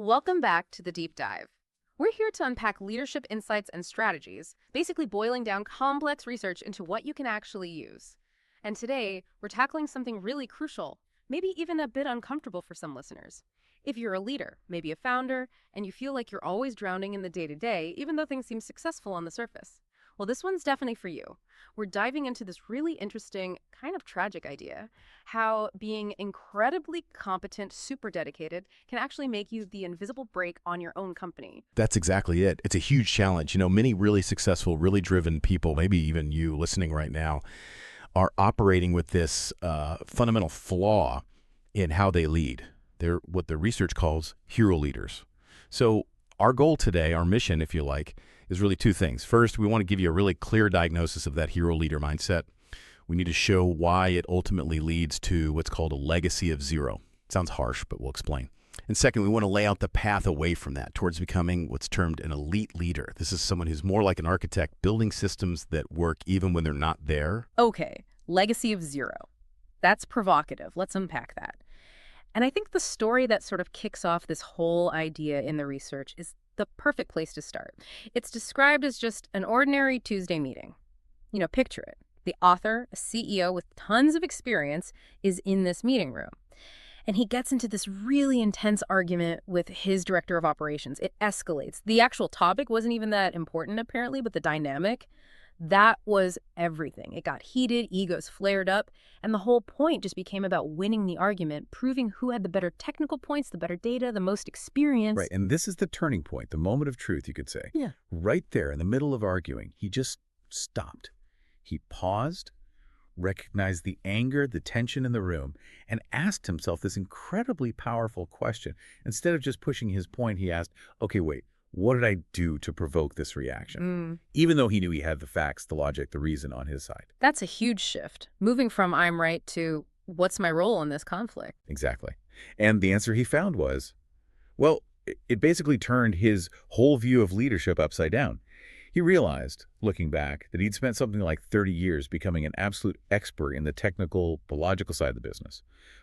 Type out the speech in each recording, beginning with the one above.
Welcome back to the Deep Dive. We're here to unpack leadership insights and strategies, basically boiling down complex research into what you can actually use. And today, we're tackling something really crucial, maybe even a bit uncomfortable for some listeners. If you're a leader, maybe a founder, and you feel like you're always drowning in the day-to-day, even though things seem successful on the surface, well, this one's definitely for you. We're diving into this really interesting, kind of tragic idea, how being incredibly competent, super dedicated, can actually make you the invisible brake on your own company. That's exactly it. It's a huge challenge. Many really successful, really driven people, maybe even you listening right now, are operating with this fundamental flaw in how they lead. They're what the research calls hero leaders. So our goal today, our mission, if you like, is really two things. First, we want to give you a really clear diagnosis of that hero leader mindset. We need to show why it ultimately leads to what's called a legacy of zero. Sounds harsh, but we'll explain. And second, we want to lay out the path away from that towards becoming what's termed an elite leader. This is someone who's more like an architect, building systems that work even when they're not there. Okay, legacy of zero. That's provocative. Let's unpack that. And I think the story that sort of kicks off this whole idea in the research is the perfect place to start. It's described as just an ordinary Tuesday meeting. Picture it. The author, a CEO with tons of experience, is in this meeting room. And he gets into this really intense argument with his director of operations. It escalates. The actual topic wasn't even that important, apparently, but the dynamic, that was everything. It got heated, egos flared up, and the whole point just became about winning the argument, proving who had the better technical points, the better data, the most experience. Right, and this is the turning point, the moment of truth, you could say. Yeah. Right there in the middle of arguing, he just stopped. He paused, recognized the anger, the tension in the room, and asked himself this incredibly powerful question. Instead of just pushing his point, he asked, okay, wait, what did I do to provoke this reaction? Even though he knew he had the facts, the logic, the reason on his side. That's a huge shift, moving from I'm right to what's my role in this conflict? Exactly. And the answer he found was, well, it basically turned his whole view of leadership upside down. He realized, looking back, that he'd spent something like 30 years becoming an absolute expert in the technical, the logical side of the business,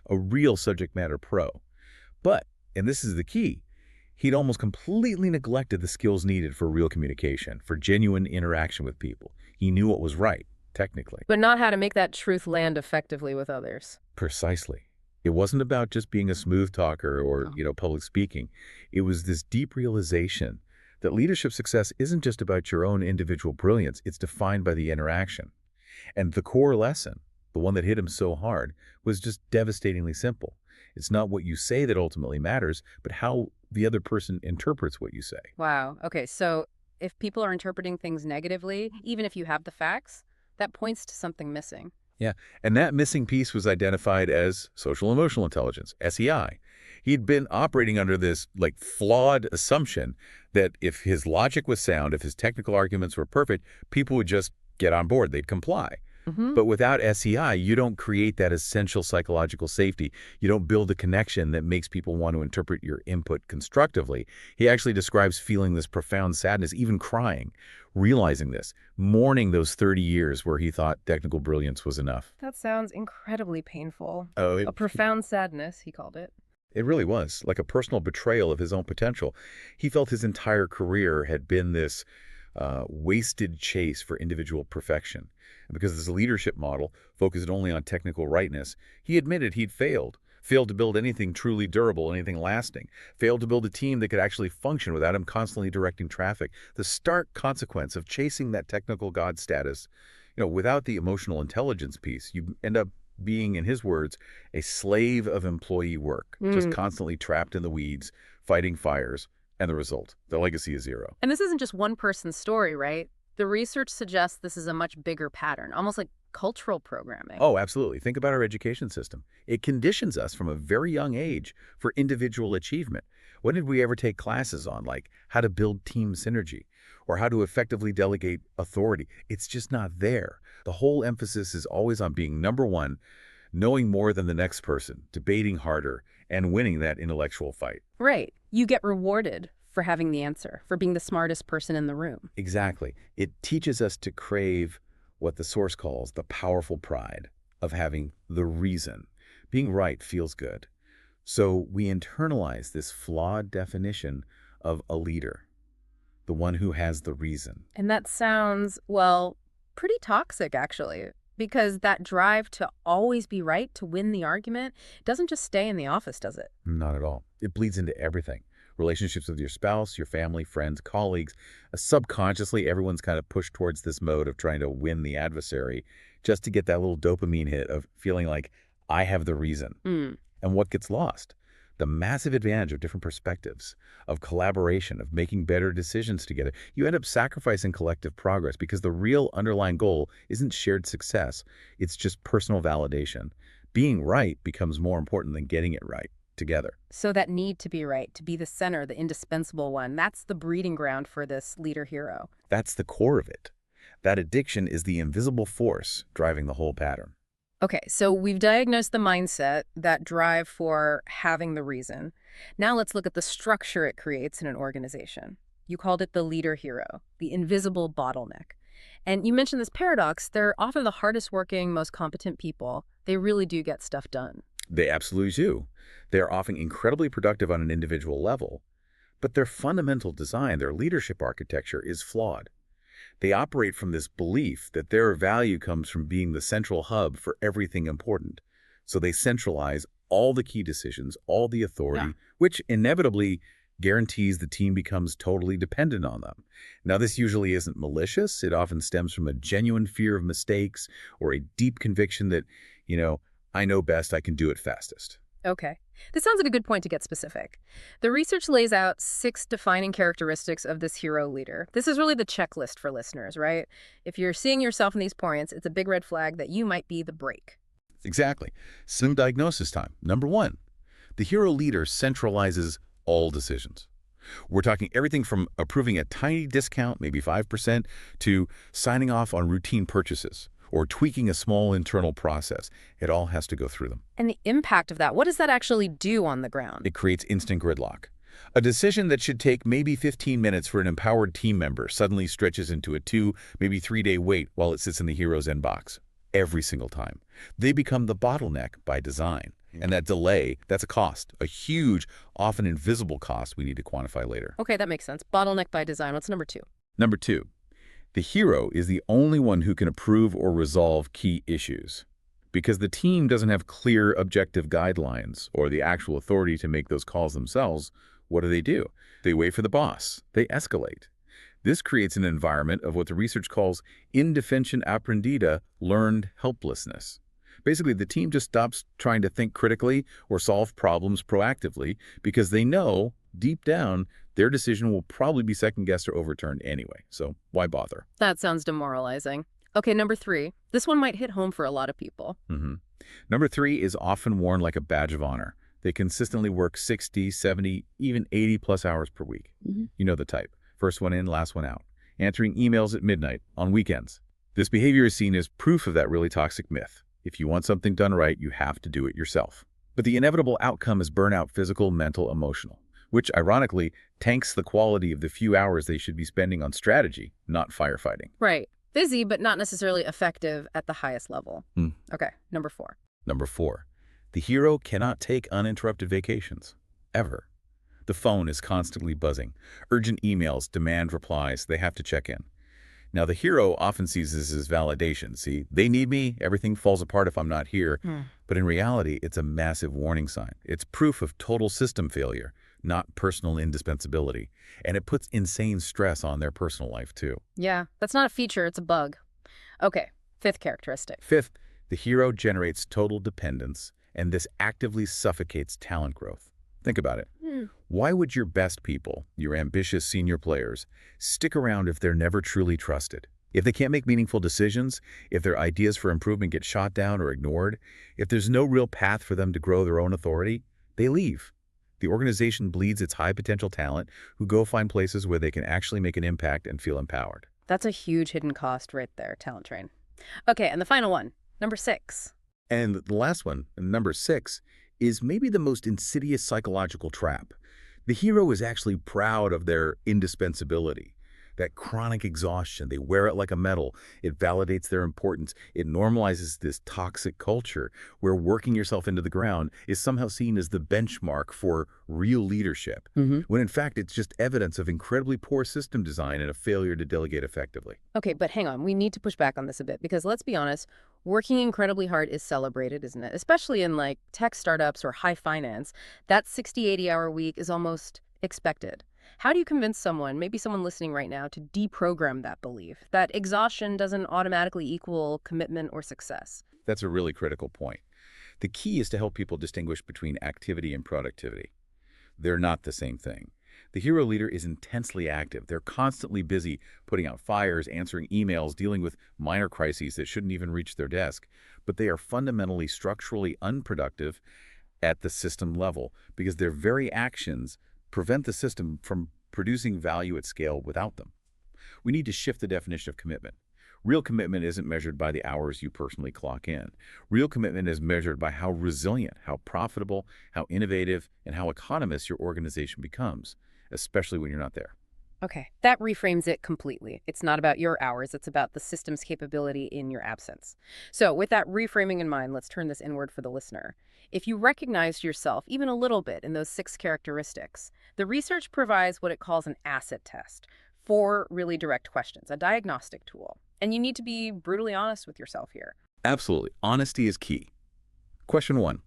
a real subject matter pro. But, and this is the key, he'd almost completely neglected the skills needed for real communication, for genuine interaction with people. He knew what was right, technically. But not how to make that truth land effectively with others. Precisely. It wasn't about just being a smooth talker or, public speaking. It was this deep realization that leadership success isn't just about your own individual brilliance, it's defined by the interaction. And the core lesson, the one that hit him so hard, was just devastatingly simple. It's not what you say that ultimately matters, but how the other person interprets what you say. Wow. Okay, so if people are interpreting things negatively, even if you have the facts, that points to something missing. Yeah, and that missing piece was identified as social emotional intelligence, SEI. He'd been operating under this flawed assumption that if his logic was sound, if his technical arguments were perfect, people would just get on board, they'd comply. But without SEI, you don't create that essential psychological safety. You don't build a connection that makes people want to interpret your input constructively. He actually describes feeling this profound sadness, even crying, realizing this, mourning those 30 years where he thought technical brilliance was enough. That sounds incredibly painful. Oh, A profound sadness, he called it. It really was, like a personal betrayal of his own potential. He felt his entire career had been this wasted chase for individual perfection. And because this leadership model focused only on technical rightness, he admitted he'd failed to build anything truly durable, anything lasting, failed to build a team that could actually function without him constantly directing traffic. The stark consequence of chasing that technical god status, without the emotional intelligence piece, you end up being, in his words, a slave of employee work, just constantly trapped in the weeds, fighting fires. And the result, the legacy is zero. And this isn't just one person's story, right? The research suggests this is a much bigger pattern, almost like cultural programming. Oh, absolutely. Think about our education system. It conditions us from a very young age for individual achievement. When did we ever take classes on, how to build team synergy or how to effectively delegate authority? It's just not there. The whole emphasis is always on being number one, knowing more than the next person, debating harder, and winning that intellectual fight. Right. You get rewarded for having the answer, for being the smartest person in the room. Exactly. It teaches us to crave what the source calls the powerful pride of having the reason. Being right feels good. So we internalize this flawed definition of a leader, the one who has the reason. And that sounds, well, pretty toxic, actually, because that drive to always be right, to win the argument, doesn't just stay in the office, does it? Not at all. It bleeds into everything. Relationships with your spouse, your family, friends, colleagues. Subconsciously, everyone's kind of pushed towards this mode of trying to win the adversary just to get that little dopamine hit of feeling like, I have the reason. Mm. And what gets lost? The massive advantage of different perspectives, of collaboration, of making better decisions together. You end up sacrificing collective progress because the real underlying goal isn't shared success. It's just personal validation. Being right becomes more important than getting it right together. So that need to be right, to be the center, the indispensable one, that's the breeding ground for this leader hero. That's the core of it. That addiction is the invisible force driving the whole pattern. Okay, so we've diagnosed the mindset, that drive for having the reason. Now let's look at the structure it creates in an organization. You called it the leader hero, the invisible bottleneck. And you mentioned this paradox. They're often the hardest working, most competent people. They really do get stuff done. They absolutely do. They are often incredibly productive on an individual level, but their fundamental design, their leadership architecture, is flawed. They operate from this belief that their value comes from being the central hub for everything important. So they centralize all the key decisions, all the authority, which inevitably guarantees the team becomes totally dependent on them. Now, this usually isn't malicious. It often stems from a genuine fear of mistakes or a deep conviction that, I know best, I can do it fastest. Okay. This sounds like a good point to get specific. The research lays out 6 defining characteristics of this hero leader. This is really the checklist for listeners, right? If you're seeing yourself in these points, it's a big red flag that you might be the break. Exactly. Some diagnosis time. Number 1, the hero leader centralizes all decisions. We're talking everything from approving a tiny discount, maybe 5%, to signing off on routine purchases or tweaking a small internal process. It all has to go through them. And the impact of that, what does that actually do on the ground? It creates instant gridlock. A decision that should take maybe 15 minutes for an empowered team member suddenly stretches into a 2, maybe 3-day wait while it sits in the hero's inbox. Every single time. They become the bottleneck by design. And that delay, that's a cost, a huge, often invisible cost we need to quantify later. Okay, that makes sense. Bottleneck by design. What's number 2? Number 2, the hero is the only one who can approve or resolve key issues. Because the team doesn't have clear, objective guidelines or the actual authority to make those calls themselves, what do? They wait for the boss. They escalate. This creates an environment of what the research calls indefension apprendida, learned helplessness. Basically, the team just stops trying to think critically or solve problems proactively because they know, deep down, their decision will probably be second-guessed or overturned anyway. So why bother? That sounds demoralizing. Okay, number 3. This one might hit home for a lot of people. Number 3 is often worn like a badge of honor. They consistently work 60, 70, even 80-plus hours per week. You know the type. First one in, last one out. Answering emails at midnight, on weekends. This behavior is seen as proof of that really toxic myth. If you want something done right, you have to do it yourself. But the inevitable outcome is burnout, physical, mental, emotional, which ironically tanks the quality of the few hours they should be spending on strategy, not firefighting. Right. Busy, but not necessarily effective at the highest level. Okay, number 4. Number 4, the hero cannot take uninterrupted vacations, ever. The phone is constantly buzzing. Urgent emails demand replies. They have to check in. Now, the hero often sees this as validation. See, they need me. Everything falls apart if I'm not here. But in reality, it's a massive warning sign. It's proof of total system failure, not personal indispensability. And it puts insane stress on their personal life, too. Yeah, that's not a feature, it's a bug. Okay, 5th characteristic. 5th, the hero generates total dependence, and this actively suffocates talent growth. Think about it. Why would your best people, your ambitious senior players, stick around if they're never truly trusted? If they can't make meaningful decisions, if their ideas for improvement get shot down or ignored, if there's no real path for them to grow their own authority, they leave. The organization bleeds its high-potential talent who go find places where they can actually make an impact and feel empowered. That's a huge hidden cost right there, talent train. Okay, and the final one, number 6. And the last one, number 6, is maybe the most insidious psychological trap. The hero is actually proud of their indispensability. that chronic exhaustion. They wear it like a medal. It validates their importance. It normalizes this toxic culture where working yourself into the ground is somehow seen as the benchmark for real leadership, when in fact it's just evidence of incredibly poor system design and a failure to delegate effectively. Okay, but hang on. We need to push back on this a bit because let's be honest, working incredibly hard is celebrated, isn't it? Especially in like tech startups or high finance. That 60, 80-hour week is almost expected. How do you convince someone, maybe someone listening right now, to deprogram that belief, that exhaustion doesn't automatically equal commitment or success? That's a really critical point. The key is to help people distinguish between activity and productivity. They're not the same thing. The hero leader is intensely active. They're constantly busy putting out fires, answering emails, dealing with minor crises that shouldn't even reach their desk. But they are fundamentally structurally unproductive at the system level because their very actions prevent the system from producing value at scale without them. We need to shift the definition of commitment. Real commitment isn't measured by the hours you personally clock in. Real commitment is measured by how resilient, how profitable, how innovative, and how autonomous your organization becomes, especially when you're not there. Okay, that reframes it completely. It's not about your hours, it's about the system's capability in your absence. So with that reframing in mind, let's turn this inward for the listener. If you recognize yourself even a little bit in those 6 characteristics, the research provides what it calls an asset test. 4 really direct questions, a diagnostic tool. And you need to be brutally honest with yourself here. Absolutely. Honesty is key. Question 1.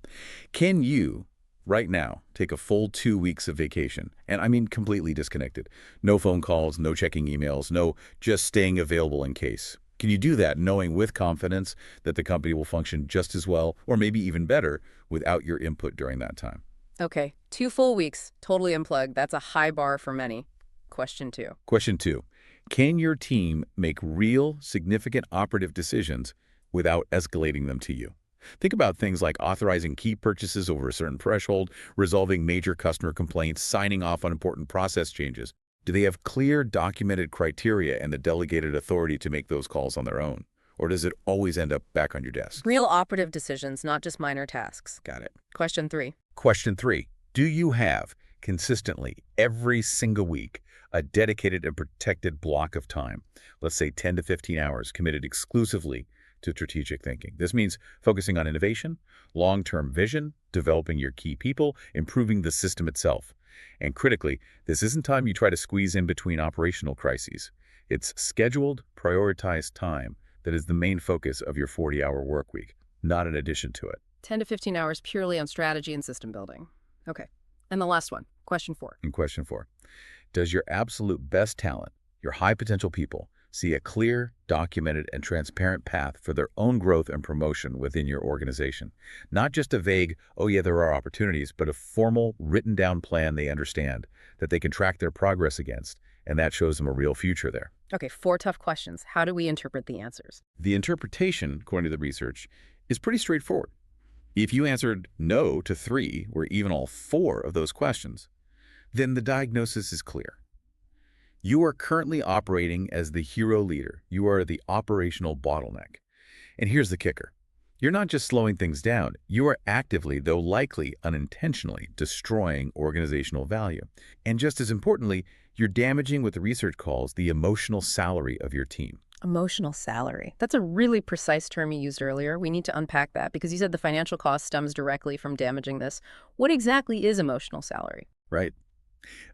Can you, right now, take a full 2 weeks of vacation? And I mean completely disconnected. No phone calls, no checking emails, no just staying available in case. Can you do that knowing with confidence that the company will function just as well, or maybe even better, without your input during that time? Okay, 2 full weeks, totally unplugged. That's a high bar for many. Question 2. Question 2. Can your team make real, significant operative decisions without escalating them to you? Think about things like authorizing key purchases over a certain threshold, resolving major customer complaints, signing off on important process changes. Do they have clear, documented criteria and the delegated authority to make those calls on their own? Or does it always end up back on your desk? Real operative decisions, not just minor tasks. Got it. Question 3. Question 3. Do you have, consistently, every single week, a dedicated and protected block of time, let's say 10 to 15 hours, committed exclusively to strategic thinking? This means focusing on innovation, long-term vision, developing your key people, improving the system itself. And critically, this isn't time you try to squeeze in between operational crises. It's scheduled, prioritized time that is the main focus of your 40-hour work week, not in addition to it. 10 to 15 hours purely on strategy and system building. Okay. And the last one, question 4. And question 4. Does your absolute best talent, your high-potential people, see a clear, documented, and transparent path for their own growth and promotion within your organization? Not just a vague, oh yeah, there are opportunities, but a formal, written-down plan they understand that they can track their progress against, and that shows them a real future there. Okay, 4 tough questions. How do we interpret the answers? The interpretation, according to the research, is pretty straightforward. If you answered no to 3, or even all 4 of those questions, then the diagnosis is clear. You are currently operating as the hero leader. You are the operational bottleneck. And here's the kicker. You're not just slowing things down. You are actively, though likely unintentionally, destroying organizational value. And just as importantly, you're damaging what the research calls the emotional salary of your team. Emotional salary. That's a really precise term you used earlier. We need to unpack that because you said the financial cost stems directly from damaging this. What exactly is emotional salary? Right.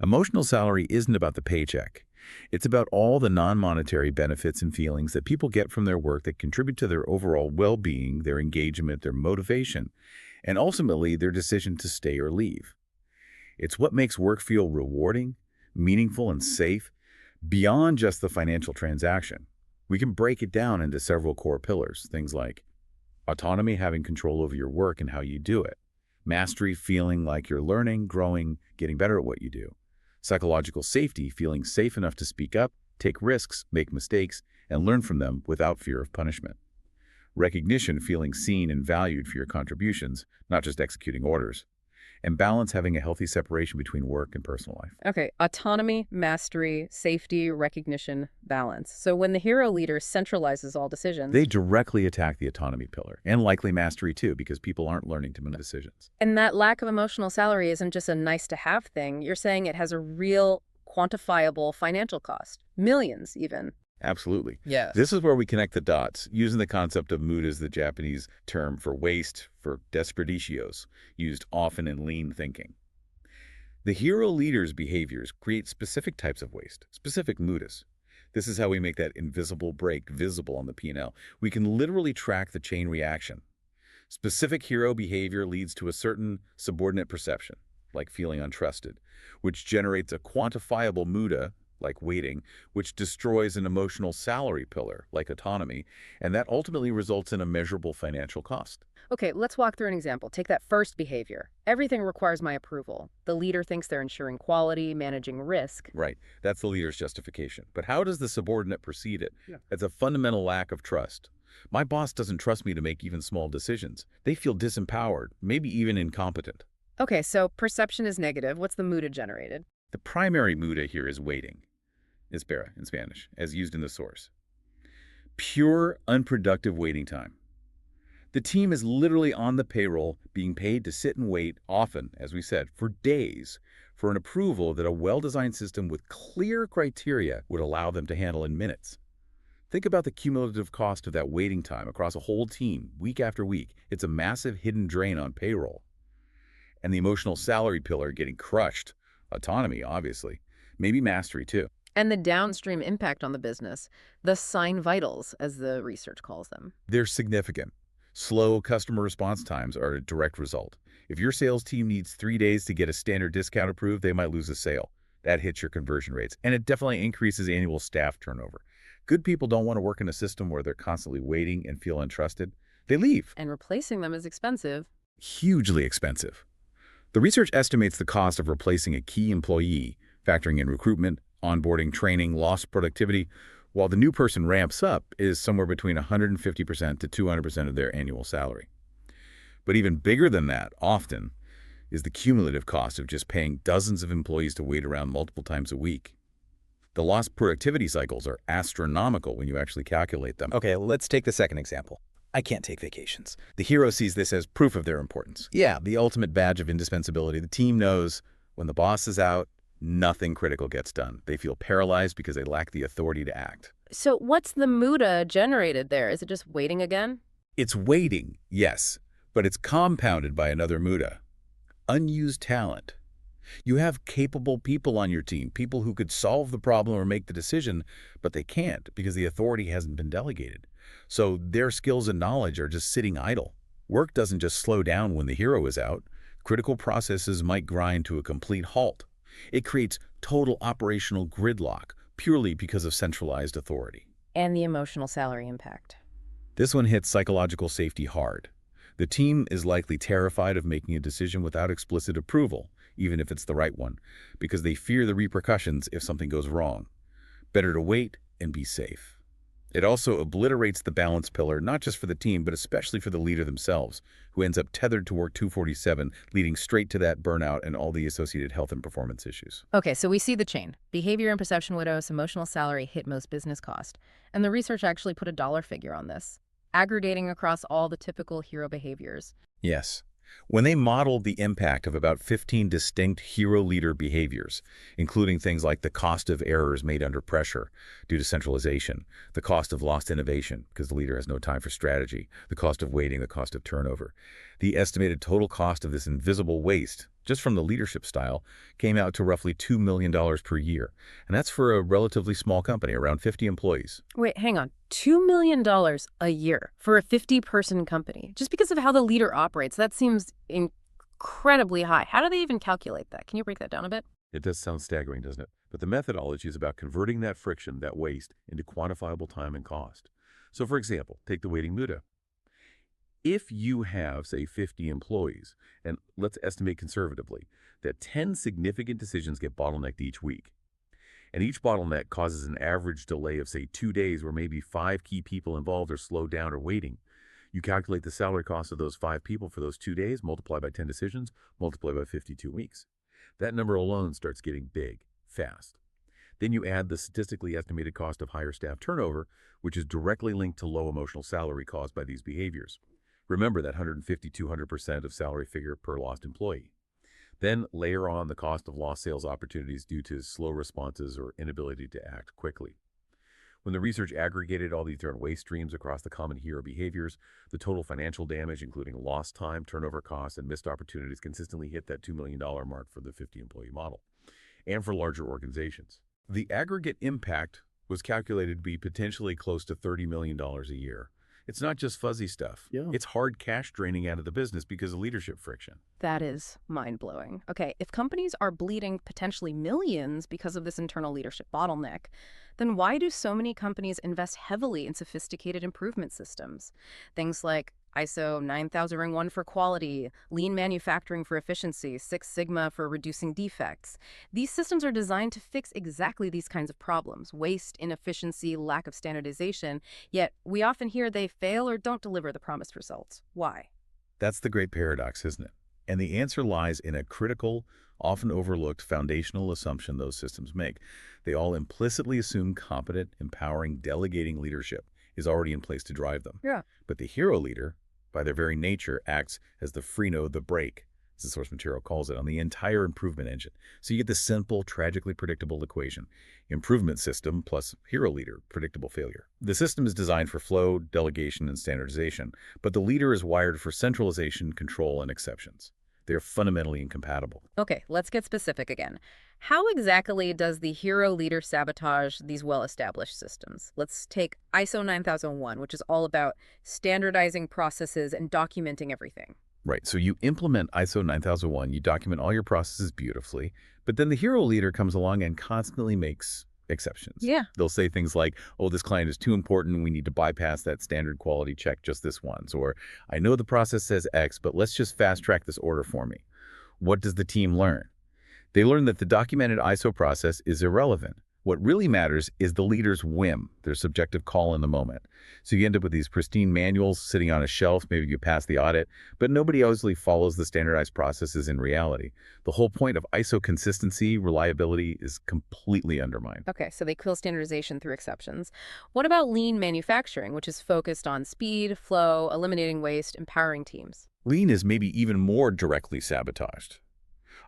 Emotional salary isn't about the paycheck. It's about all the non-monetary benefits and feelings that people get from their work that contribute to their overall well-being, their engagement, their motivation, and ultimately their decision to stay or leave. It's what makes work feel rewarding, meaningful, and safe beyond just the financial transaction. We can break it down into several core pillars, things like autonomy, having control over your work and how you do it. Mastery, feeling like you're learning, growing, getting better at what you do. Psychological safety, feeling safe enough to speak up, take risks, make mistakes, and learn from them without fear of punishment. Recognition, feeling seen and valued for your contributions, not just executing orders. And balance, having a healthy separation between work and personal life. Okay, autonomy, mastery, safety, recognition, balance. So when the hero leader centralizes all decisions... They directly attack the autonomy pillar, and likely mastery too, because people aren't learning to make decisions. And that lack of emotional salary isn't just a nice-to-have thing. You're saying it has a real quantifiable financial cost. Millions, even. Absolutely. Yes. This is where we connect the dots, using the concept of mood as the Japanese term for waste, for desperdicios, used often in lean thinking. The hero leader's behaviors create specific types of waste, specific mudas. This is how we make that invisible break visible on the P&L. We can literally track the chain reaction. Specific hero behavior leads to a certain subordinate perception, like feeling untrusted, which generates a quantifiable muda, like waiting, which destroys an emotional salary pillar, like autonomy, and that ultimately results in a measurable financial cost. Okay, let's walk through an example. Take that first behavior. Everything requires my approval. The leader thinks they're ensuring quality, managing risk. Right, that's the leader's justification. But how does the subordinate perceive it? Yeah. It's a fundamental lack of trust. My boss doesn't trust me to make even small decisions. They feel disempowered, maybe even incompetent. Okay, so perception is negative. What's the muda generated? The primary muda here is waiting, espera in Spanish, as used in the source. Pure, unproductive waiting time. The team is literally on the payroll, being paid to sit and wait, often, as we said, for days, for an approval that a well-designed system with clear criteria would allow them to handle in minutes. Think about the cumulative cost of that waiting time across a whole team, week after week. It's a massive hidden drain on payroll. And the emotional salary pillar getting crushed. Autonomy, obviously. Maybe mastery, too. And the downstream impact on the business, the sign vitals, as the research calls them. They're significant. Slow customer response times are a direct result. If your sales team needs 3 days to get a standard discount approved, they might lose a sale. That hits your conversion rates, and it definitely increases annual staff turnover. Good people don't want to work in a system where they're constantly waiting and feel untrusted. They leave. And replacing them is expensive. Hugely expensive. The research estimates the cost of replacing a key employee, factoring in recruitment, onboarding, training, lost productivity, while the new person ramps up, is somewhere between 150% to 200% of their annual salary. But even bigger than that, often, is the cumulative cost of just paying dozens of employees to wait around multiple times a week. The lost productivity cycles are astronomical when you actually calculate them. Okay, let's take the second example. I can't take vacations. The hero sees this as proof of their importance. Yeah, the ultimate badge of indispensability. The team knows when the boss is out, nothing critical gets done. They feel paralyzed because they lack the authority to act. So what's the muda generated there? Is it just waiting again? It's waiting, yes, but it's compounded by another muda. Unused talent. You have capable people on your team, people who could solve the problem or make the decision, but they can't because the authority hasn't been delegated. So their skills and knowledge are just sitting idle. Work doesn't just slow down when the hero is out. Critical processes might grind to a complete halt. It creates total operational gridlock purely because of centralized authority. And the emotional salary impact. This one hits psychological safety hard. The team is likely terrified of making a decision without explicit approval, even if it's the right one, because they fear the repercussions if something goes wrong. Better to wait and be safe. It also obliterates the balance pillar, not just for the team, but especially for the leader themselves, who ends up tethered to work 247, leading straight to that burnout and all the associated health and performance issues. Okay, so we see the chain. Behavior and perception widows, emotional salary hit most business cost. And the research actually put a dollar figure on this, aggregating across all the typical hero behaviors. Yes. When they modeled the impact of about 15 distinct hero leader behaviors, including things like the cost of errors made under pressure due to centralization, the cost of lost innovation because the leader has no time for strategy, the cost of waiting, the cost of turnover, the estimated total cost of this invisible waste, just from the leadership style, came out to roughly $2 million per year. And that's for a relatively small company, around 50 employees. Wait, hang on. $2 million a year for a 50-person company, just because of how the leader operates. That seems incredibly high. How do they even calculate that? Can you break that down a bit? It does sound staggering, doesn't it? But the methodology is about converting that friction, that waste, into quantifiable time and cost. So for example, take the waiting muda. If you have, say, 50 employees, and let's estimate conservatively, that 10 significant decisions get bottlenecked each week, and each bottleneck causes an average delay of, say, 2 days where maybe 5 key people involved are slowed down or waiting, you calculate the salary cost of those 5 people for those 2 days, multiply by 10 decisions, multiply by 52 weeks. That number alone starts getting big, fast. Then you add the statistically estimated cost of higher staff turnover, which is directly linked to low emotional salary caused by these behaviors. Remember that 150-200% of salary figure per lost employee. Then layer on the cost of lost sales opportunities due to slow responses or inability to act quickly. When the research aggregated all these different waste streams across the common hero behaviors, the total financial damage, including lost time, turnover costs, and missed opportunities, consistently hit that $2 million mark for the 50-employee model, and for larger organizations. The aggregate impact was calculated to be potentially close to $30 million a year. It's not just fuzzy stuff. Yeah. It's hard cash draining out of the business because of leadership friction. That is mind-blowing. Okay, if companies are bleeding potentially millions because of this internal leadership bottleneck, then why do so many companies invest heavily in sophisticated improvement systems? Things like ISO 9001 for quality, lean manufacturing for efficiency, Six Sigma for reducing defects. These systems are designed to fix exactly these kinds of problems: waste, inefficiency, lack of standardization. Yet we often hear they fail or don't deliver the promised results. Why? That's the great paradox, isn't it? And the answer lies in a critical, often overlooked foundational assumption those systems make. They all implicitly assume competent, empowering, delegating leadership is already in place to drive them. Yeah. But the hero leader, by their very nature, acts as the freno, the brake, as the source material calls it, on the entire improvement engine. So you get this simple, tragically predictable equation: improvement system plus hero leader, predictable failure. The system is designed for flow, delegation, and standardization, but the leader is wired for centralization, control, and exceptions. They're fundamentally incompatible. Okay, let's get specific again. How exactly does the hero leader sabotage these well-established systems? Let's take ISO 9001, which is all about standardizing processes and documenting everything. Right, so you implement ISO 9001, you document all your processes beautifully, but then the hero leader comes along and constantly makes exceptions. Yeah. They'll say things like, oh, this client is too important, we need to bypass that standard quality check just this once. Or, I know the process says X, but let's just fast track this order for me. What does the team learn? They learn that the documented ISO process is irrelevant. What really matters is the leader's whim, their subjective call in the moment. So you end up with these pristine manuals sitting on a shelf, maybe you pass the audit, but nobody actually follows the standardized processes in reality. The whole point of ISO consistency, reliability is completely undermined. Okay, so they kill standardization through exceptions. What about lean manufacturing, which is focused on speed, flow, eliminating waste, empowering teams? Lean is maybe even more directly sabotaged.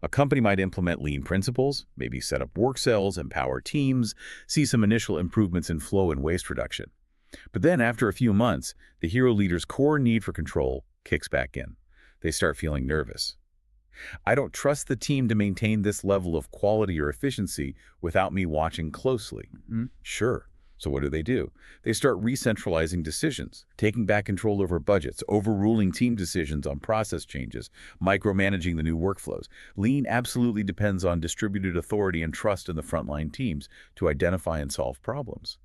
A company might implement lean principles, maybe set up work cells, empower teams, see some initial improvements in flow and waste reduction. But then after a few months, the hero leader's core need for control kicks back in. They start feeling nervous. I don't trust the team to maintain this level of quality or efficiency without me watching closely. Sure. So what do? They start re-centralizing decisions, taking back control over budgets, overruling team decisions on process changes, micromanaging the new workflows. Lean absolutely depends on distributed authority and trust in the frontline teams to identify and solve problems.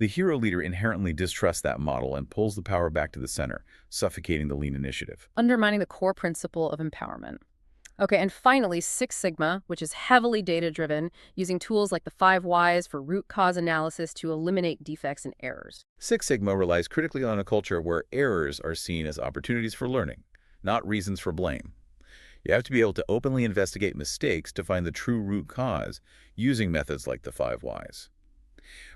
The hero leader inherently distrusts that model and pulls the power back to the center, suffocating the lean initiative. Undermining the core principle of empowerment. Okay, and finally, Six Sigma, which is heavily data-driven, using tools like the 5 Whys for root cause analysis to eliminate defects and errors. Six Sigma relies critically on a culture where errors are seen as opportunities for learning, not reasons for blame. You have to be able to openly investigate mistakes to find the true root cause, using methods like the 5 Whys.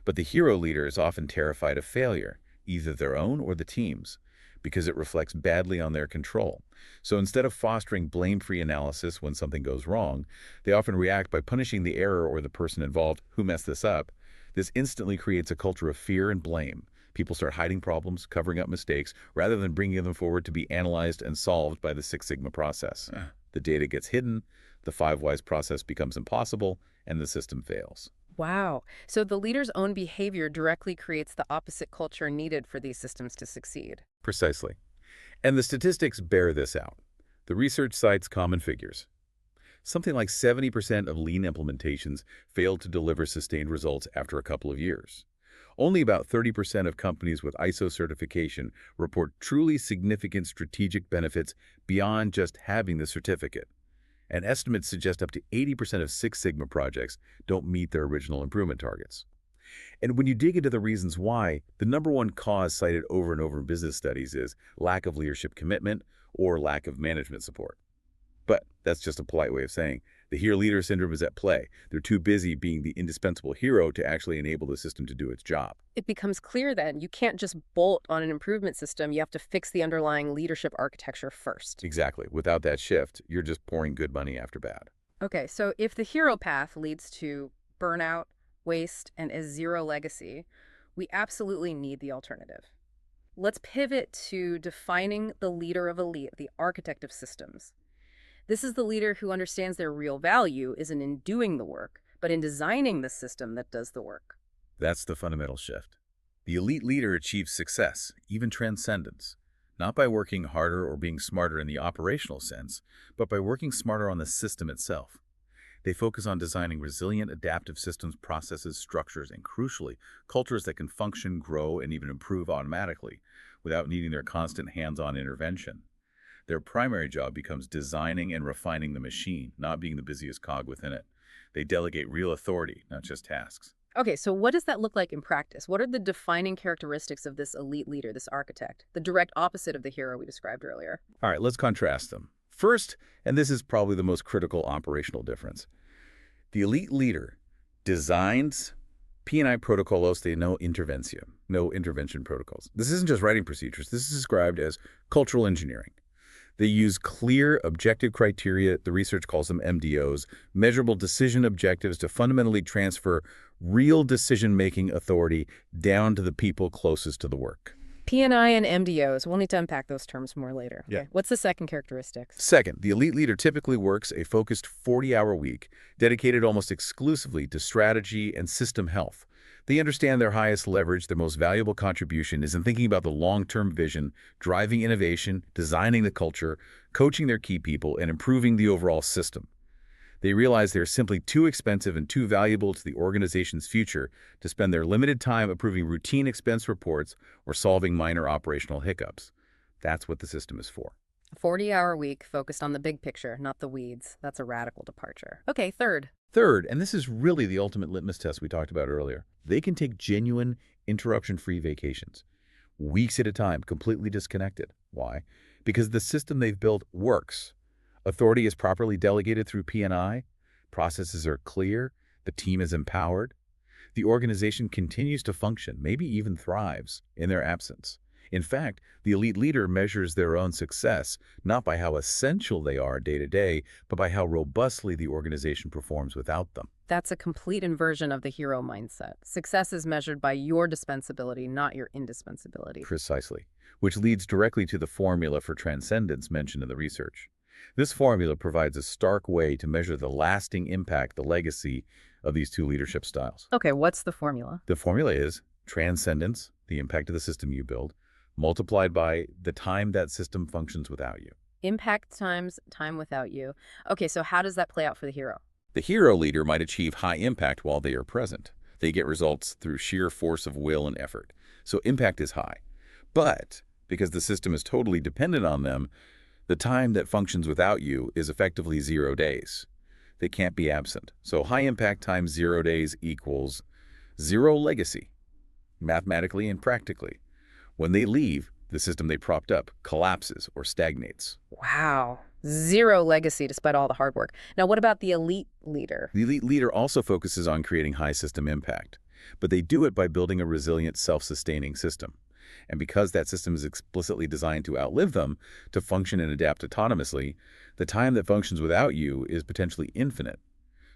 But the hero leader is often terrified of failure, either their own or the team's, because it reflects badly on their control. So instead of fostering blame-free analysis when something goes wrong, they often react by punishing the error or the person involved who messed this up. This instantly creates a culture of fear and blame. People start hiding problems, covering up mistakes, rather than bringing them forward to be analyzed and solved by the Six Sigma process. The data gets hidden, the 5 Whys process becomes impossible, and the system fails. Wow. So the leader's own behavior directly creates the opposite culture needed for these systems to succeed. Precisely. And the statistics bear this out. The research cites common figures. Something like 70% of lean implementations fail to deliver sustained results after a couple of years. Only about 30% of companies with ISO certification report truly significant strategic benefits beyond just having the certificate. And estimates suggest up to 80% of Six Sigma projects don't meet their original improvement targets. And when you dig into the reasons why, the #1 cause cited over and over in business studies is lack of leadership commitment or lack of management support. But that's just a polite way of saying The hero leader syndrome is at play. They're too busy being the indispensable hero to actually enable the system to do its job. It becomes clear then you can't just bolt on an improvement system. You have to fix the underlying leadership architecture first. Exactly. Without that shift, you're just pouring good money after bad. Okay, so if the hero path leads to burnout, waste, and a zero legacy, we absolutely need the alternative. Let's pivot to defining the leader of elite, the architect of systems. This is the leader who understands their real value isn't in doing the work, but in designing the system that does the work. That's the fundamental shift. The elite leader achieves success, even transcendence, not by working harder or being smarter in the operational sense, but by working smarter on the system itself. They focus on designing resilient, adaptive systems, processes, structures, and crucially, cultures that can function, grow, and even improve automatically without needing their constant hands-on intervention. Their primary job becomes designing and refining the machine, not being the busiest cog within it. They delegate real authority, not just tasks. Okay, so what does that look like in practice? What are the defining characteristics of this elite leader, this architect, the direct opposite of the hero we described earlier? All right, let's contrast them. First, and this is probably the most critical operational difference, the elite leader designs P&I protocolos de no intervención, no intervention protocols. This isn't just writing procedures. This is described as cultural engineering. They use clear, objective criteria, the research calls them MDOs, measurable decision objectives to fundamentally transfer real decision-making authority down to the people closest to the work. P&I and MDOs. We'll need to unpack those terms more later. Yeah. Okay. What's the second characteristic? Second, the elite leader typically works a focused 40-hour week, dedicated almost exclusively to strategy and system health. They understand their highest leverage, their most valuable contribution is in thinking about the long-term vision, driving innovation, designing the culture, coaching their key people, and improving the overall system. They realize they're simply too expensive and too valuable to the organization's future to spend their limited time approving routine expense reports or solving minor operational hiccups. That's what the system is for. 40-hour week focused on the big picture, not the weeds. That's a radical departure. Okay, third. Third, and this is really the ultimate litmus test we talked about earlier, they can take genuine, interruption-free vacations, weeks at a time, completely disconnected. Why? Because the system they've built works. Authority is properly delegated through P&I, processes are clear, the team is empowered. The organization continues to function, maybe even thrives, in their absence. In fact, the elite leader measures their own success not by how essential they are day to day, but by how robustly the organization performs without them. That's a complete inversion of the hero mindset. Success is measured by your dispensability, not your indispensability. Precisely, which leads directly to the formula for transcendence mentioned in the research. This formula provides a stark way to measure the lasting impact, the legacy of these two leadership styles. Okay, what's the formula? The formula is transcendence, the impact of the system you build, multiplied by the time that system functions without you. Impact times time without you. Okay, so how does that play out for the hero? The hero leader might achieve high impact while they are present. They get results through sheer force of will and effort. So impact is high. But because the system is totally dependent on them, the time that functions without you is effectively 0 days. They can't be absent. So high impact times 0 days equals 0 legacy, mathematically and practically. When they leave, the system they propped up collapses or stagnates. Wow. 0 legacy despite all the hard work. Now, what about the elite leader? The elite leader also focuses on creating high system impact, but they do it by building a resilient, self-sustaining system. And because that system is explicitly designed to outlive them, to function and adapt autonomously, the time that functions without you is potentially infinite.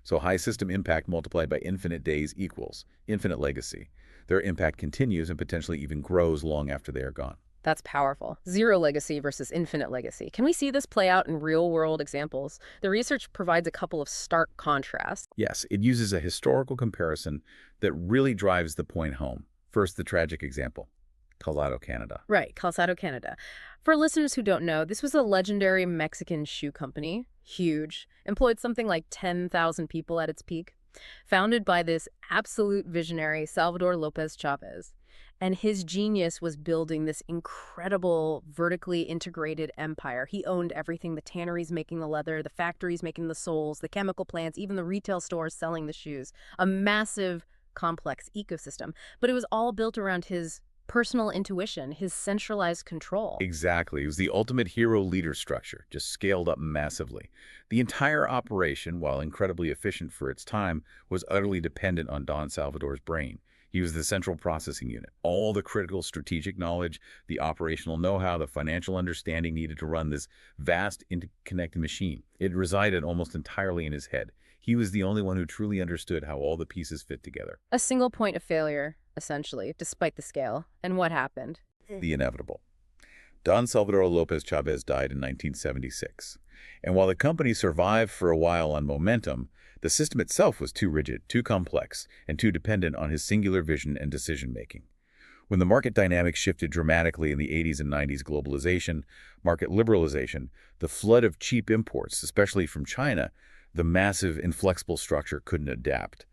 So high system impact multiplied by infinite days equals infinite legacy. Their impact continues and potentially even grows long after they are gone. That's powerful. 0 legacy versus infinite legacy. Can we see this play out in real-world examples? The research provides a couple of stark contrasts. Yes, it uses a historical comparison that really drives the point home. First, the tragic example. Calzado, Canada. Right, Calzado, Canada. For listeners who don't know, this was a legendary Mexican shoe company, huge, employed something like 10,000 people at its peak, founded by this absolute visionary, Salvador Lopez Chavez. And his genius was building this incredible vertically integrated empire. He owned everything, the tanneries making the leather, the factories making the soles, the chemical plants, even the retail stores selling the shoes. A massive, complex ecosystem. But it was all built around his personal intuition, his centralized control. Exactly. It was the ultimate hero leader structure, just scaled up massively. The entire operation, while incredibly efficient for its time, was utterly dependent on Don Salvador's brain. He was the central processing unit. All the critical strategic knowledge, the operational know-how, the financial understanding needed to run this vast interconnected machine. It resided almost entirely in his head. He was the only one who truly understood how all the pieces fit together. A single point of failure, essentially, despite the scale. And what happened? The inevitable. Don Salvador Lopez Chavez died in 1976. And while the company survived for a while on momentum, the system itself was too rigid, too complex, and too dependent on his singular vision and decision-making. When the market dynamics shifted dramatically in the 80s and 90s, globalization, market liberalization, the flood of cheap imports, especially from China, the massive, inflexible structure couldn't adapt.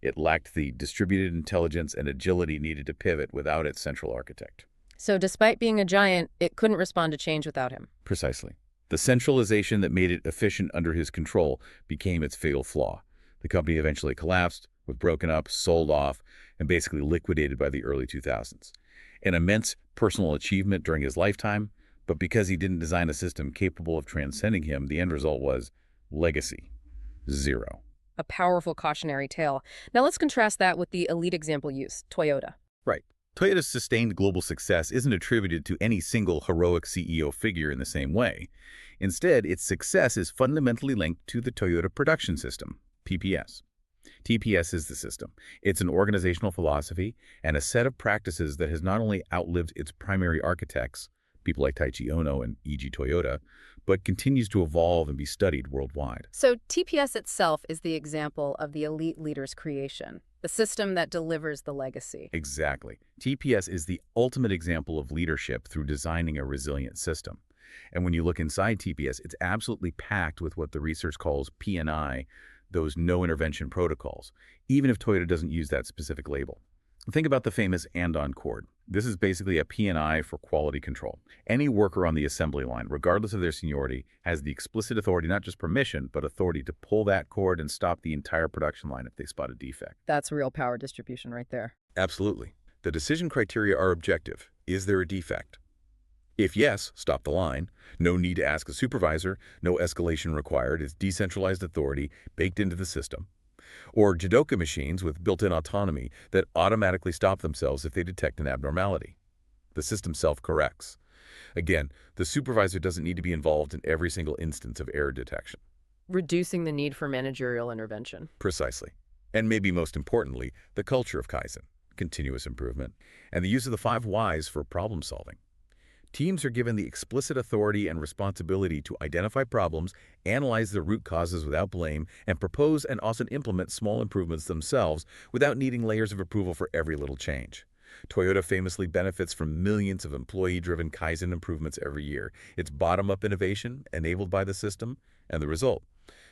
It lacked the distributed intelligence and agility needed to pivot without its central architect. So despite being a giant, it couldn't respond to change without him. Precisely. The centralization that made it efficient under his control became its fatal flaw. The company eventually collapsed, was broken up, sold off, and basically liquidated by the early 2000s. An immense personal achievement during his lifetime, but because he didn't design a system capable of transcending him, the end result was legacy. Zero. A powerful cautionary tale. Now let's contrast that with the elite example used, Toyota. Right. Toyota's sustained global success isn't attributed to any single heroic CEO figure in the same way. Instead, its success is fundamentally linked to the Toyota Production System, PPS. TPS is the system. It's an organizational philosophy and a set of practices that has not only outlived its primary architects, people like Taiichi Ohno and E.G. Toyota, but continues to evolve and be studied worldwide. So TPS itself is the example of the elite leader's creation, the system that delivers the legacy. Exactly. TPS is the ultimate example of leadership through designing a resilient system. And when you look inside TPS, it's absolutely packed with what the research calls P&I, those no-intervention protocols, even if Toyota doesn't use that specific label. Think about the famous Andon cord. This is basically a P&I for quality control. Any worker on the assembly line, regardless of their seniority, has the explicit authority, not just permission, but authority to pull that cord and stop the entire production line if they spot a defect. That's real power distribution right there. Absolutely. The decision criteria are objective. Is there a defect? If yes, stop the line. No need to ask a supervisor. No escalation required. It's decentralized authority baked into the system. Or Jidoka machines with built-in autonomy that automatically stop themselves if they detect an abnormality. The system self-corrects. Again, the supervisor doesn't need to be involved in every single instance of error detection. Reducing the need for managerial intervention. Precisely. And maybe most importantly, the culture of Kaizen, continuous improvement, and the use of the 5 whys for problem solving. Teams are given the explicit authority and responsibility to identify problems, analyze the root causes without blame, and propose and often implement small improvements themselves without needing layers of approval for every little change. Toyota famously benefits from millions of employee-driven Kaizen improvements every year. It's bottom-up innovation enabled by the system, and the result.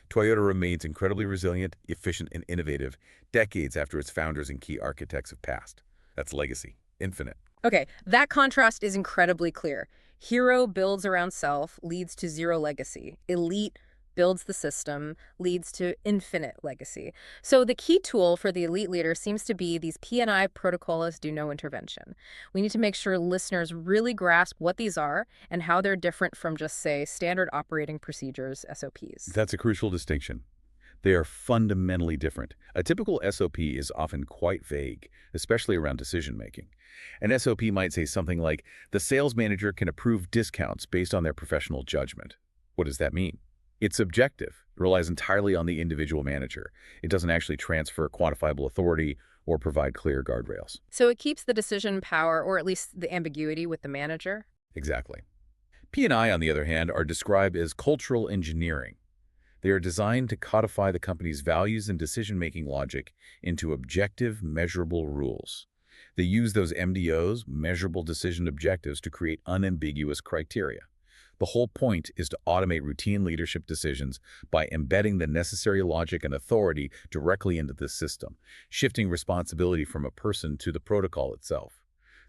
Toyota remains incredibly resilient, efficient, and innovative decades after its founders and key architects have passed. That's legacy. Infinite. Okay, that contrast is incredibly clear. Hero builds around self, leads to zero legacy. Elite builds the system, leads to infinite legacy. So the key tool for the elite leader seems to be these P&I protocols do no intervention. We need to make sure listeners really grasp what these are and how they're different from just, say, standard operating procedures, SOPs. That's a crucial distinction. They are fundamentally different. A typical SOP is often quite vague, especially around decision-making. An SOP might say something like, the sales manager can approve discounts based on their professional judgment. What does that mean? It's subjective. It relies entirely on the individual manager. It doesn't actually transfer quantifiable authority or provide clear guardrails. So it keeps the decision power, or at least the ambiguity, with the manager? Exactly. P&I, on the other hand, are described as cultural engineering. They are designed to codify the company's values and decision-making logic into objective, measurable rules. They use those MDOs, measurable decision objectives, to create unambiguous criteria. The whole point is to automate routine leadership decisions by embedding the necessary logic and authority directly into the system, shifting responsibility from a person to the protocol itself.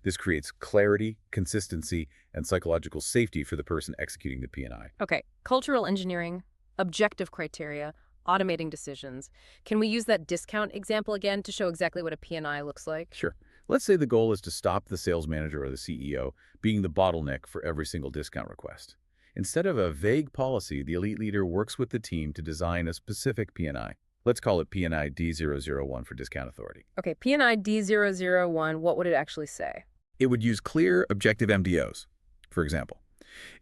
This creates clarity, consistency, and psychological safety for the person executing the P&I. Okay, cultural engineering, objective criteria, automating decisions. Can we use that discount example again to show exactly what a P&I looks like? Sure. Let's say the goal is to stop the sales manager or the CEO being the bottleneck for every single discount request. Instead of a vague policy, the elite leader works with the team to design a specific P&I. Let's call it P&I D001 for discount authority. Okay, P&I D001, what would it actually say? It would use clear, objective MDOs. For example,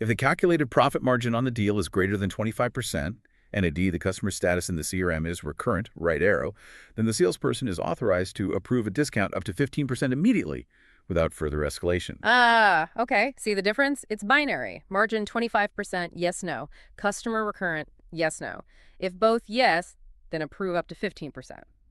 if the calculated profit margin on the deal is greater than 25%, and indeed the customer status in the CRM is recurrent, right arrow, then the salesperson is authorized to approve a discount up to 15% immediately without further escalation. Ah, okay. See the difference? It's binary. Margin 25%, yes, no. Customer recurrent, yes, no. If both yes, then approve up to 15%.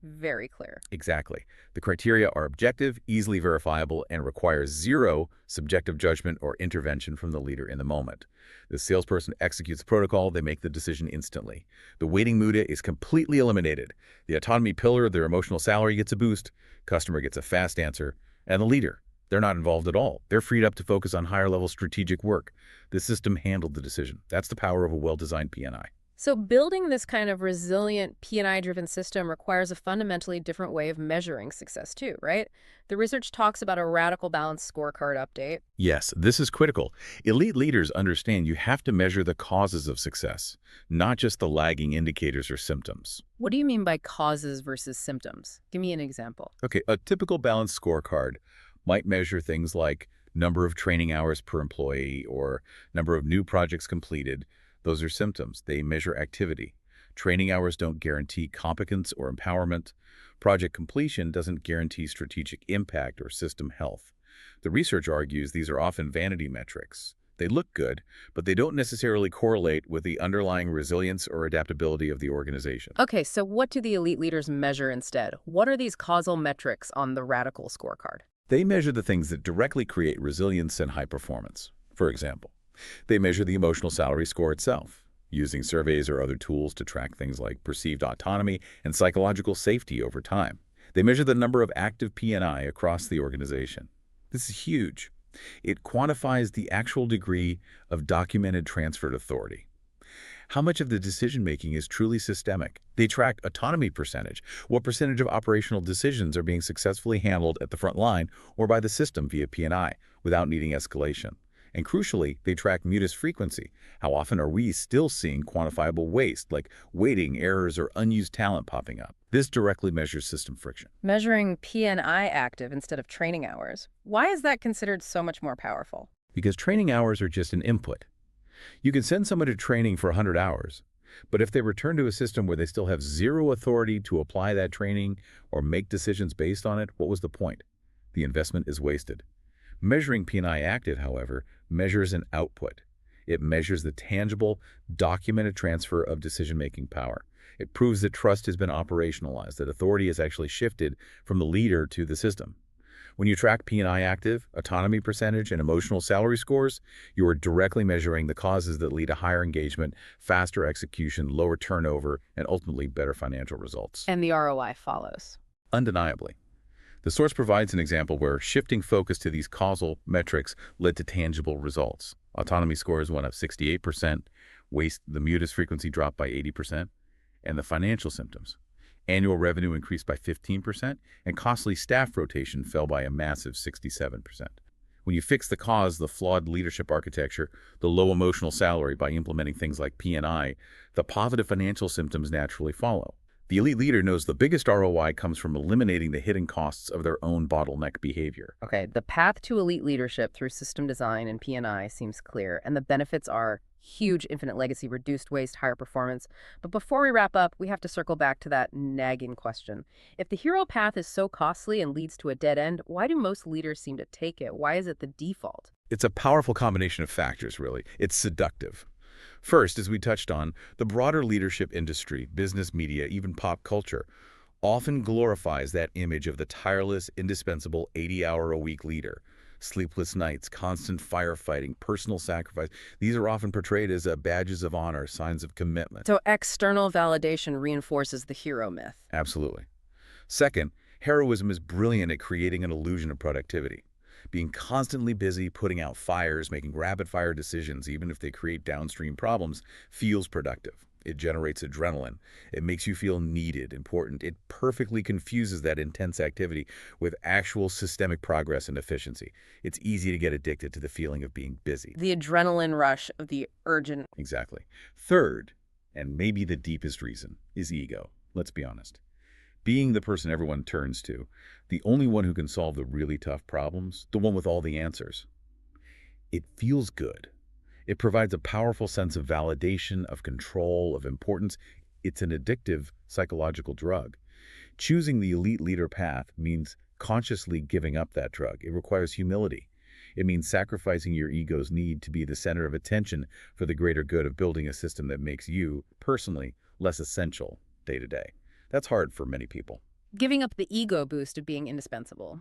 Very clear. Exactly. The criteria are objective, easily verifiable, and require zero subjective judgment or intervention from the leader in the moment. The salesperson executes the protocol, they make the decision instantly. The waiting muda is completely eliminated. The autonomy pillar, their emotional salary gets a boost, customer gets a fast answer, and the leader, they're not involved at all. They're freed up to focus on higher-level strategic work. The system handled the decision. That's the power of a well-designed P&I. So building this kind of resilient P&I-driven system requires a fundamentally different way of measuring success too, right? The research talks about a radical balance scorecard update. Yes, this is critical. Elite leaders understand you have to measure the causes of success, not just the lagging indicators or symptoms. What do you mean by causes versus symptoms? Give me an example. Okay, a typical balanced scorecard might measure things like number of training hours per employee or number of new projects completed. Those are symptoms. They measure activity. Training hours don't guarantee competence or empowerment. Project completion doesn't guarantee strategic impact or system health. The research argues these are often vanity metrics. They look good, but they don't necessarily correlate with the underlying resilience or adaptability of the organization. Okay, so what do the elite leaders measure instead? What are these causal metrics on the radical scorecard? They measure the things that directly create resilience and high performance. For example, they measure the emotional salary score itself, using surveys or other tools to track things like perceived autonomy and psychological safety over time. They measure the number of active P&I across the organization. This is huge. It quantifies the actual degree of documented transferred authority. How much of the decision-making is truly systemic? They track autonomy percentage, what percentage of operational decisions are being successfully handled at the front line or by the system via P&I without needing escalation. And crucially, they track mutus frequency. How often are we still seeing quantifiable waste, like waiting, errors, or unused talent popping up? This directly measures system friction. Measuring P&I active instead of training hours. Why is that considered so much more powerful? Because training hours are just an input. You can send someone to training for 100 hours, but if they return to a system where they still have zero authority to apply that training or make decisions based on it, what was the point? The investment is wasted. Measuring P&I active, however, measures an output. It measures the tangible, documented transfer of decision-making power. It proves that trust has been operationalized, that authority has actually shifted from the leader to the system. When you track P&I active, autonomy percentage, and emotional salary scores, you are directly measuring the causes that lead to higher engagement, faster execution, lower turnover, and ultimately better financial results. And the ROI follows. Undeniably. The source provides an example where shifting focus to these causal metrics led to tangible results. Autonomy scores went up 68%, the mutus frequency dropped by 80%, and the financial symptoms. Annual revenue increased by 15%, and costly staff rotation fell by a massive 67%. When you fix the cause, the flawed leadership architecture, the low emotional salary by implementing things like P&I, the positive financial symptoms naturally follow. The elite leader knows the biggest ROI comes from eliminating the hidden costs of their own bottleneck behavior. Okay, the path to elite leadership through system design and P&I seems clear, and the benefits are huge infinite legacy, reduced waste, higher performance. But before we wrap up, we have to circle back to that nagging question. If the hero path is so costly and leads to a dead end, why do most leaders seem to take it? Why is it the default? It's a powerful combination of factors, really. It's seductive. First, as we touched on, the broader leadership industry, business, media, even pop culture, often glorifies that image of the tireless, indispensable 80-hour-a-week leader. Sleepless nights, constant firefighting, personal sacrifice. These are often portrayed as badges of honor, signs of commitment. So external validation reinforces the hero myth. Absolutely. Second, heroism is brilliant at creating an illusion of productivity. Being constantly busy, putting out fires, making rapid-fire decisions, even if they create downstream problems, feels productive. It generates adrenaline. It makes you feel needed, important. It perfectly confuses that intense activity with actual systemic progress and efficiency. It's easy to get addicted to the feeling of being busy. The adrenaline rush of the urgent. Exactly. Third, and maybe the deepest reason, is ego. Let's be honest. Being the person everyone turns to, the only one who can solve the really tough problems, the one with all the answers. It feels good. It provides a powerful sense of validation, of control, of importance. It's an addictive psychological drug. Choosing the elite leader path means consciously giving up that drug. It requires humility. It means sacrificing your ego's need to be the center of attention for the greater good of building a system that makes you, personally, less essential day to day. That's hard for many people. Giving up the ego boost of being indispensable.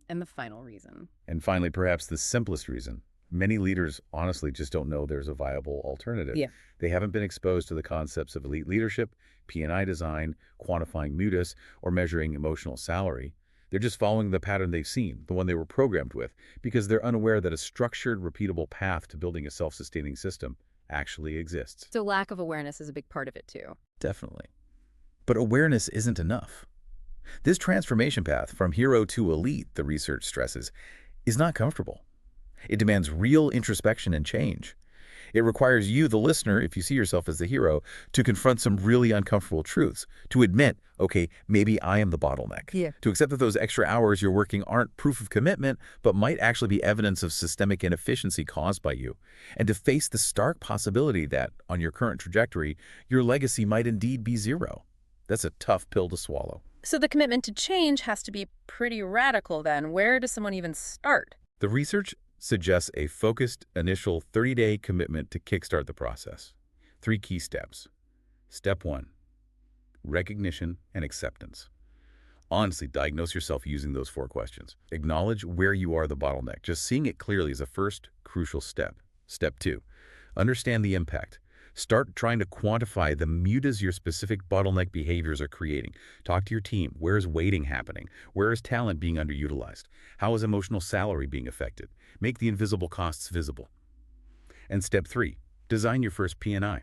And the final reason. And finally, perhaps the simplest reason. Many leaders honestly just don't know there's a viable alternative. Yeah. They haven't been exposed to the concepts of elite leadership, P&I design, quantifying mutus, or measuring emotional salary. They're just following the pattern they've seen, the one they were programmed with, because they're unaware that a structured, repeatable path to building a self-sustaining system actually exists. So lack of awareness is a big part of it, too. Definitely. But awareness isn't enough. This transformation path from hero to elite, the research stresses, is not comfortable. It demands real introspection and change. It requires you, the listener, if you see yourself as the hero, to confront some really uncomfortable truths, to admit, okay, maybe I am the bottleneck. Yeah. To accept that those extra hours you're working aren't proof of commitment, but might actually be evidence of systemic inefficiency caused by you. And to face the stark possibility that, on your current trajectory, your legacy might indeed be zero. That's a tough pill to swallow. So the commitment to change has to be pretty radical then. Where does someone even start? The research suggests a focused initial 30-day commitment to kickstart the process. 3 key steps. Step 1, recognition and acceptance. Honestly, diagnose yourself using those 4 questions. Acknowledge where you are the bottleneck. Just seeing it clearly is a first crucial step. Step 2, understand the impact. Start trying to quantify the mutas your specific bottleneck behaviors are creating. Talk to your team. Where is waiting happening? Where is talent being underutilized? How is emotional salary being affected? Make the invisible costs visible. And step 3, design your first P&I.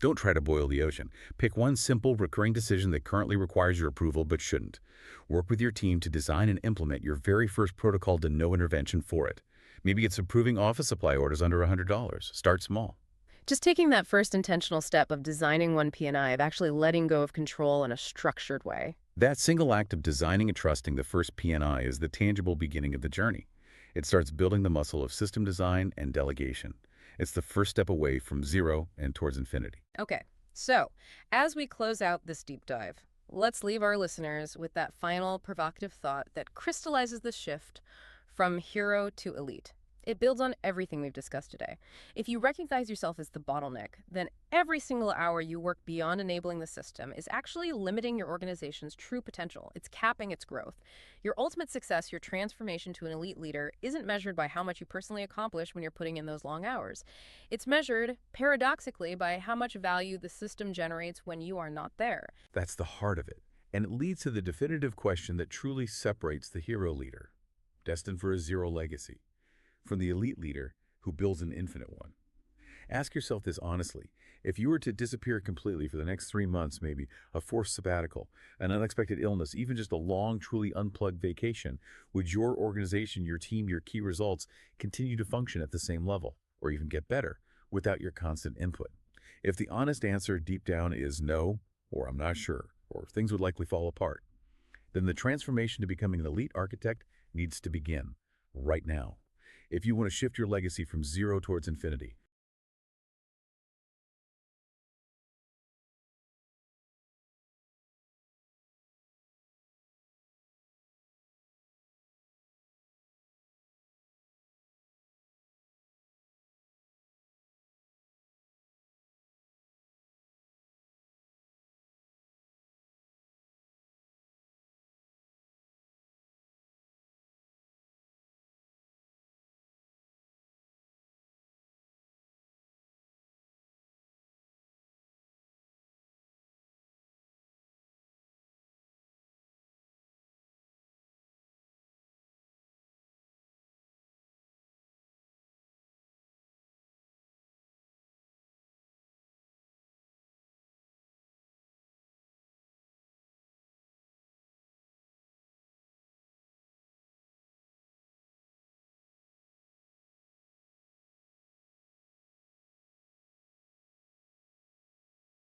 Don't try to boil the ocean. Pick one simple, recurring decision that currently requires your approval but shouldn't. Work with your team to design and implement your very first protocol to no intervention for it. Maybe it's approving office supply orders under $100. Start small. Just taking that first intentional step of designing one P&I, of actually letting go of control in a structured way. That single act of designing and trusting the first P&I is the tangible beginning of the journey. It starts building the muscle of system design and delegation. It's the first step away from zero and towards infinity. Okay, so as we close out this deep dive, let's leave our listeners with that final provocative thought that crystallizes the shift from hero to elite. It builds on everything we've discussed today. If you recognize yourself as the bottleneck, then every single hour you work beyond enabling the system is actually limiting your organization's true potential. It's capping its growth. Your ultimate success, your transformation to an elite leader, isn't measured by how much you personally accomplish when you're putting in those long hours. It's measured, paradoxically, by how much value the system generates when you are not there. That's the heart of it. And it leads to the definitive question that truly separates the hero leader, destined for a zero legacy, from the elite leader who builds an infinite one. Ask yourself this honestly. If you were to disappear completely for the next 3 months, maybe a forced sabbatical, an unexpected illness, even just a long, truly unplugged vacation, would your organization, your team, your key results continue to function at the same level, or even get better, without your constant input? If the honest answer deep down is no, or I'm not sure, or things would likely fall apart, then the transformation to becoming an elite architect needs to begin right now. If you want to shift your legacy from zero towards infinity,